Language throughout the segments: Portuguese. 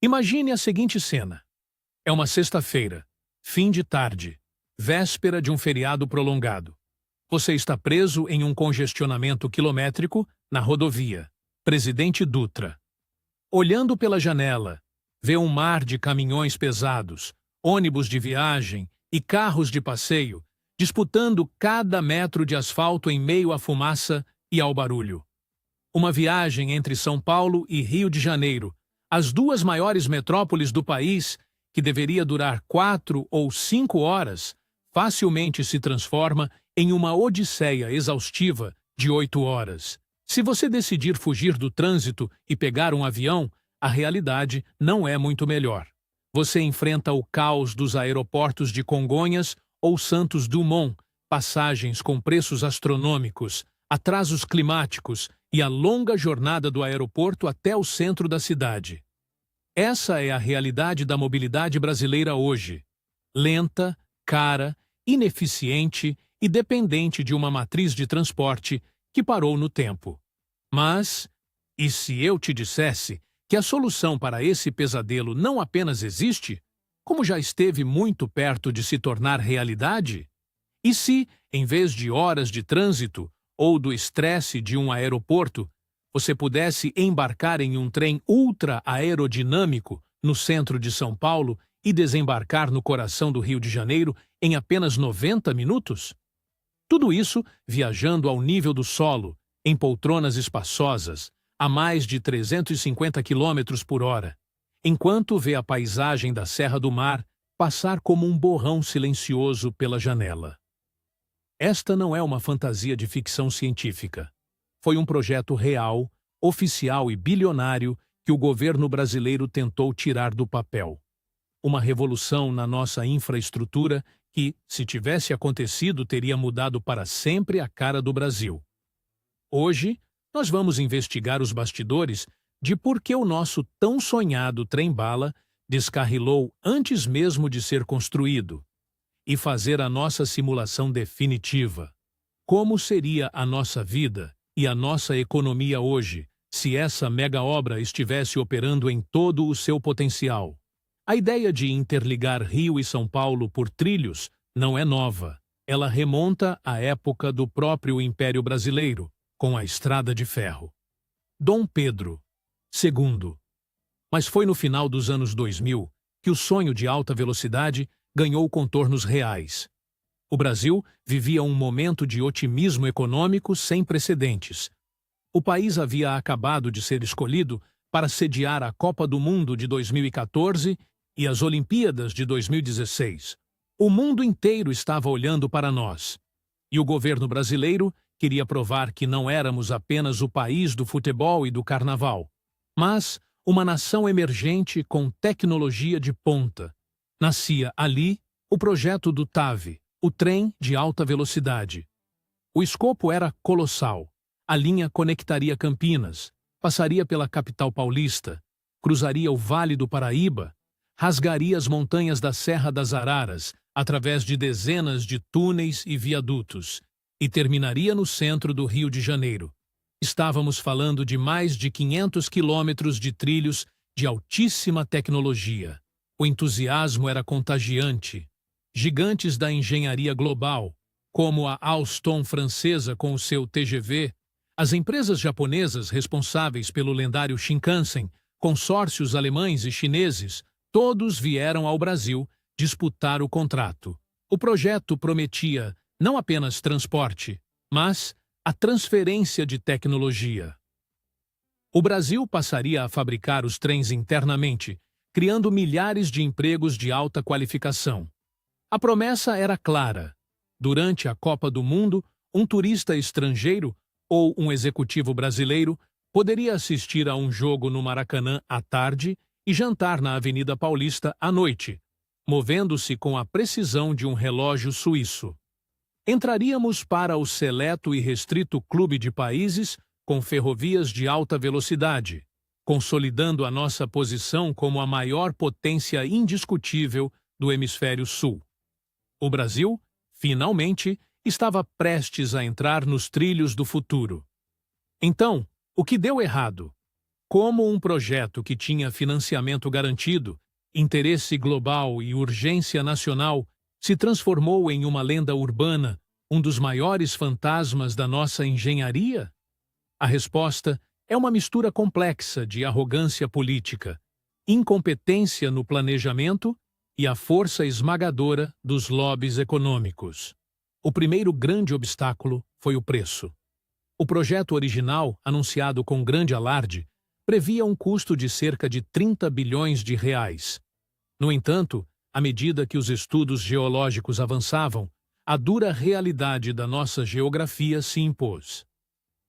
Imagine a seguinte cena. É uma sexta-feira, fim de tarde, véspera de um feriado prolongado. Você está preso em um congestionamento quilométrico na rodovia Presidente Dutra. Olhando pela janela, vê um mar de caminhões pesados, ônibus de viagem e carros de passeio disputando cada metro de asfalto em meio à fumaça e ao barulho. Uma viagem entre São Paulo e Rio de Janeiro, as duas maiores metrópoles do país, que deveria durar 4 ou 5 horas, facilmente se transforma em uma odisseia exaustiva de 8 horas. Se você decidir fugir do trânsito e pegar um avião, a realidade não é muito melhor. Você enfrenta o caos dos aeroportos de Congonhas ou Santos Dumont, passagens com preços astronômicos, atrasos climáticos e a longa jornada do aeroporto até o centro da cidade. Essa é a realidade da mobilidade brasileira hoje. Lenta, cara, ineficiente e dependente de uma matriz de transporte que parou no tempo. Mas, e se eu te dissesse que a solução para esse pesadelo não apenas existe, como já esteve muito perto de se tornar realidade? E se, em vez de horas de trânsito ou do estresse de um aeroporto, você pudesse embarcar em um trem ultra-aerodinâmico no centro de São Paulo e desembarcar no coração do Rio de Janeiro em apenas 90 minutos? Tudo isso viajando ao nível do solo, em poltronas espaçosas, a mais de 350 km por hora, enquanto vê a paisagem da Serra do Mar passar como um borrão silencioso pela janela. Esta não é uma fantasia de ficção científica. Foi um projeto real, oficial e bilionário que o governo brasileiro tentou tirar do papel. Uma revolução na nossa infraestrutura que, se tivesse acontecido, teria mudado para sempre a cara do Brasil. Hoje, nós vamos investigar os bastidores de por que o nosso tão sonhado trem-bala descarrilou antes mesmo de ser construído e fazer a nossa simulação definitiva. Como seria a nossa vida e a nossa economia hoje se essa mega-obra estivesse operando em todo o seu potencial? A ideia de interligar Rio e São Paulo por trilhos não é nova. Ela remonta à época do próprio Império Brasileiro, com a Estrada de Ferro. Dom Pedro II. Mas foi no final dos anos 2000 que o sonho de alta velocidade ganhou contornos reais. O Brasil vivia um momento de otimismo econômico sem precedentes. O país havia acabado de ser escolhido para sediar a Copa do Mundo de 2014 e as Olimpíadas de 2016. O mundo inteiro estava olhando para nós. E o governo brasileiro queria provar que não éramos apenas o país do futebol e do carnaval, mas uma nação emergente com tecnologia de ponta. Nascia ali o projeto do TAV, o trem de alta velocidade. O escopo era colossal. A linha conectaria Campinas, passaria pela capital paulista, cruzaria o Vale do Paraíba, rasgaria as montanhas da Serra das Araras através de dezenas de túneis e viadutos e terminaria no centro do Rio de Janeiro. Estávamos falando de mais de 500 quilômetros de trilhos de altíssima tecnologia. O entusiasmo era contagiante. Gigantes da engenharia global, como a Alstom francesa com o seu TGV, as empresas japonesas responsáveis pelo lendário Shinkansen, consórcios alemães e chineses, todos vieram ao Brasil disputar o contrato. O projeto prometia não apenas transporte, mas a transferência de tecnologia. O Brasil passaria a fabricar os trens internamente, criando milhares de empregos de alta qualificação. A promessa era clara. Durante a Copa do Mundo, um turista estrangeiro ou um executivo brasileiro poderia assistir a um jogo no Maracanã à tarde e jantar na Avenida Paulista à noite, movendo-se com a precisão de um relógio suíço. Entraríamos para o seleto e restrito clube de países com ferrovias de alta velocidade, consolidando a nossa posição como a maior potência indiscutível do Hemisfério Sul. O Brasil, finalmente, estava prestes a entrar nos trilhos do futuro. Então, o que deu errado? Como um projeto que tinha financiamento garantido, interesse global e urgência nacional se transformou em uma lenda urbana, um dos maiores fantasmas da nossa engenharia? A resposta é uma mistura complexa de arrogância política, incompetência no planejamento e a força esmagadora dos lobbies econômicos. O primeiro grande obstáculo foi o preço. O projeto original, anunciado com grande alarde, previa um custo de cerca de 30 bilhões de reais. No entanto, à medida que os estudos geológicos avançavam, a dura realidade da nossa geografia se impôs.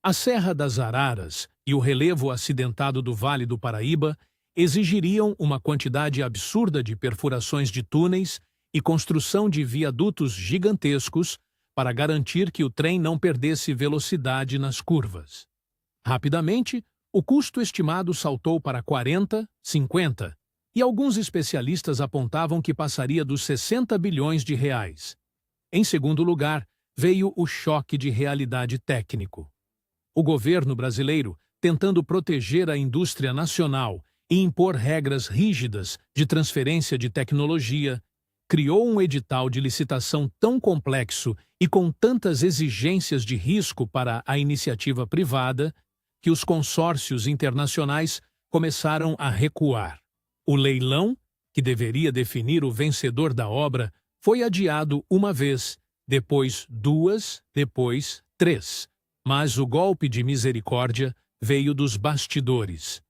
A Serra das Araras e o relevo acidentado do Vale do Paraíba exigiriam uma quantidade absurda de perfurações de túneis e construção de viadutos gigantescos para garantir que o trem não perdesse velocidade nas curvas. Rapidamente, o custo estimado saltou para 40, 50, e alguns especialistas apontavam que passaria dos 60 bilhões de reais. Em segundo lugar, veio o choque de realidade técnico. O governo brasileiro, tentando proteger a indústria nacional e impor regras rígidas de transferência de tecnologia, criou um edital de licitação tão complexo e com tantas exigências de risco para a iniciativa privada que os consórcios internacionais começaram a recuar. O leilão, que deveria definir o vencedor da obra, foi adiado uma vez, depois duas, depois três. Mas o golpe de misericórdia veio dos bastidores.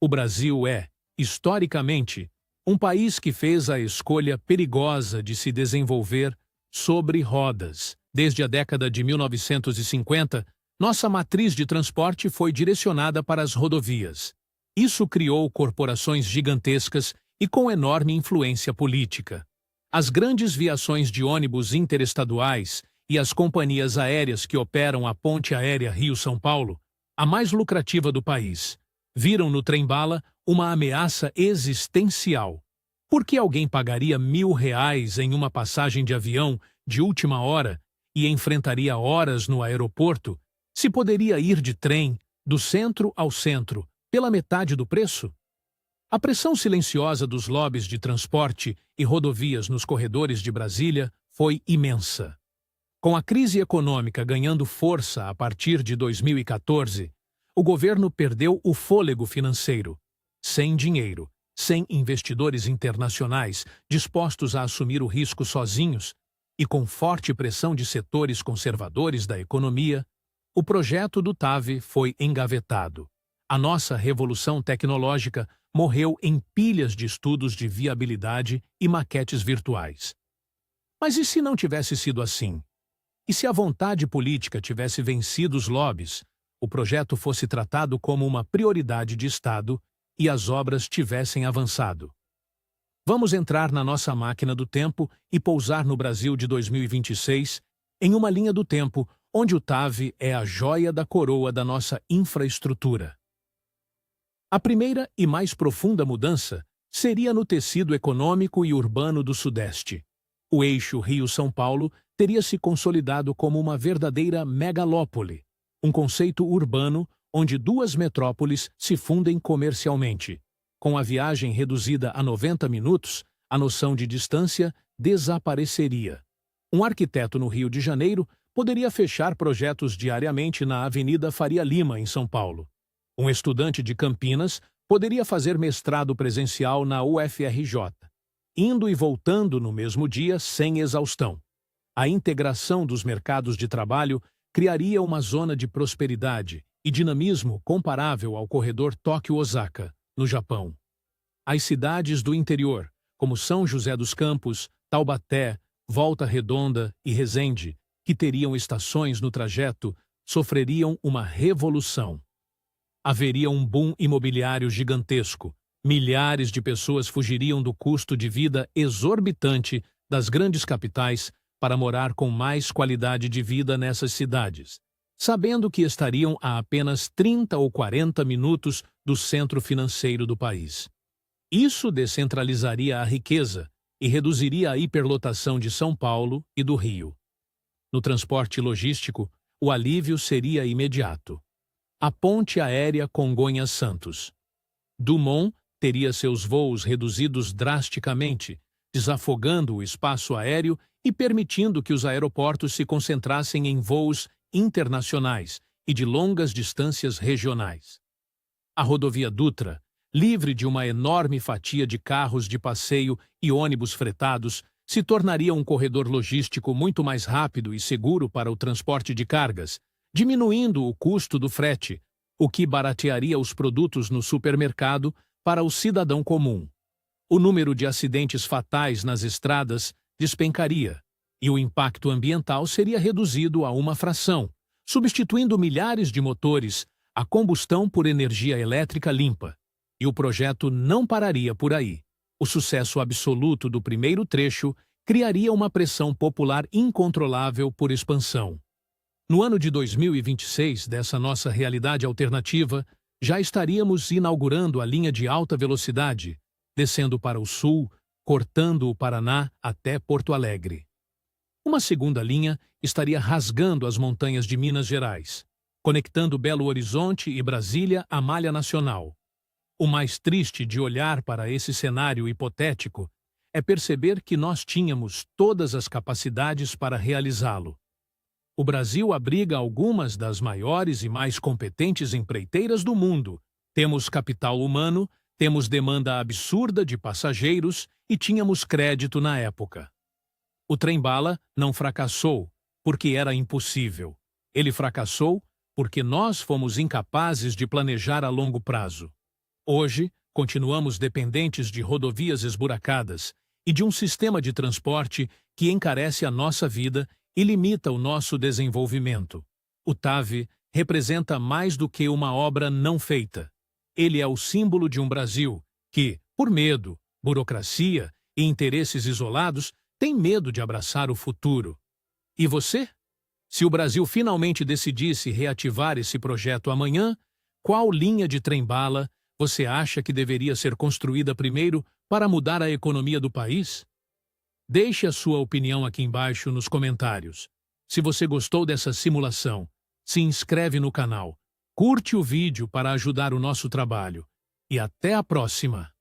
O Brasil é, historicamente, um país que fez a escolha perigosa de se desenvolver sobre rodas. Desde a década de 1950, nossa matriz de transporte foi direcionada para as rodovias. Isso criou corporações gigantescas e com enorme influência política. As grandes viações de ônibus interestaduais e as companhias aéreas que operam a ponte aérea Rio-São Paulo, a mais lucrativa do país, viram no trem-bala uma ameaça existencial. Por que alguém pagaria R$ 1.000 em uma passagem de avião de última hora e enfrentaria horas no aeroporto, se poderia ir de trem, do centro ao centro, pela metade do preço? A pressão silenciosa dos lobbies de transporte e rodovias nos corredores de Brasília foi imensa. Com a crise econômica ganhando força a partir de 2014, o governo perdeu o fôlego financeiro. Sem dinheiro, sem investidores internacionais dispostos a assumir o risco sozinhos e com forte pressão de setores conservadores da economia, o projeto do TAV foi engavetado. A nossa revolução tecnológica morreu em pilhas de estudos de viabilidade e maquetes virtuais. Mas e se não tivesse sido assim? E se a vontade política tivesse vencido os lobbies, o projeto fosse tratado como uma prioridade de Estado e as obras tivessem avançado? Vamos entrar na nossa máquina do tempo e pousar no Brasil de 2026, em uma linha do tempo onde o TAV é a joia da coroa da nossa infraestrutura. A primeira e mais profunda mudança seria no tecido econômico e urbano do Sudeste. O eixo Rio-São Paulo teria se consolidado como uma verdadeira megalópole, um conceito urbano onde duas metrópoles se fundem comercialmente. Com a viagem reduzida a 90 minutos, a noção de distância desapareceria. Um arquiteto no Rio de Janeiro poderia fechar projetos diariamente na Avenida Faria Lima, em São Paulo. Um estudante de Campinas poderia fazer mestrado presencial na UFRJ, indo e voltando no mesmo dia sem exaustão. A integração dos mercados de trabalho criaria uma zona de prosperidade e dinamismo comparável ao corredor Tóquio-Osaka, no Japão. As cidades do interior, como São José dos Campos, Taubaté, Volta Redonda e Resende, que teriam estações no trajeto, sofreriam uma revolução. Haveria um boom imobiliário gigantesco. Milhares de pessoas fugiriam do custo de vida exorbitante das grandes capitais para morar com mais qualidade de vida nessas cidades, sabendo que estariam a apenas 30 ou 40 minutos do centro financeiro do país. Isso descentralizaria a riqueza e reduziria a hiperlotação de São Paulo e do Rio. No transporte logístico, o alívio seria imediato. A ponte aérea Congonhas-Santos. Dumont teria seus voos reduzidos drasticamente, desafogando o espaço aéreo e permitindo que os aeroportos se concentrassem em voos internacionais e de longas distâncias regionais. A rodovia Dutra, livre de uma enorme fatia de carros de passeio e ônibus fretados, se tornaria um corredor logístico muito mais rápido e seguro para o transporte de cargas, diminuindo o custo do frete, o que baratearia os produtos no supermercado para o cidadão comum. O número de acidentes fatais nas estradas despencaria, e o impacto ambiental seria reduzido a uma fração, substituindo milhares de motores a combustão por energia elétrica limpa. E o projeto não pararia por aí. O sucesso absoluto do primeiro trecho criaria uma pressão popular incontrolável por expansão. No ano de 2026, dessa nossa realidade alternativa, já estaríamos inaugurando a linha de alta velocidade, descendo para o sul, cortando o Paraná até Porto Alegre. Uma segunda linha estaria rasgando as montanhas de Minas Gerais, conectando Belo Horizonte e Brasília à malha nacional. O mais triste de olhar para esse cenário hipotético é perceber que nós tínhamos todas as capacidades para realizá-lo. O Brasil abriga algumas das maiores e mais competentes empreiteiras do mundo. Temos capital humano, temos demanda absurda de passageiros e tínhamos crédito na época. O trem-bala não fracassou porque era impossível. Ele fracassou porque nós fomos incapazes de planejar a longo prazo. Hoje, continuamos dependentes de rodovias esburacadas e de um sistema de transporte que encarece a nossa vida e limita o nosso desenvolvimento. O TAV representa mais do que uma obra não feita. Ele é o símbolo de um Brasil que, por medo, burocracia e interesses isolados, tem medo de abraçar o futuro. E você? Se o Brasil finalmente decidisse reativar esse projeto amanhã, qual linha de trem-bala você acha que deveria ser construída primeiro para mudar a economia do país? Deixe a sua opinião aqui embaixo nos comentários. Se você gostou dessa simulação, se inscreve no canal, curte o vídeo para ajudar o nosso trabalho. E até a próxima!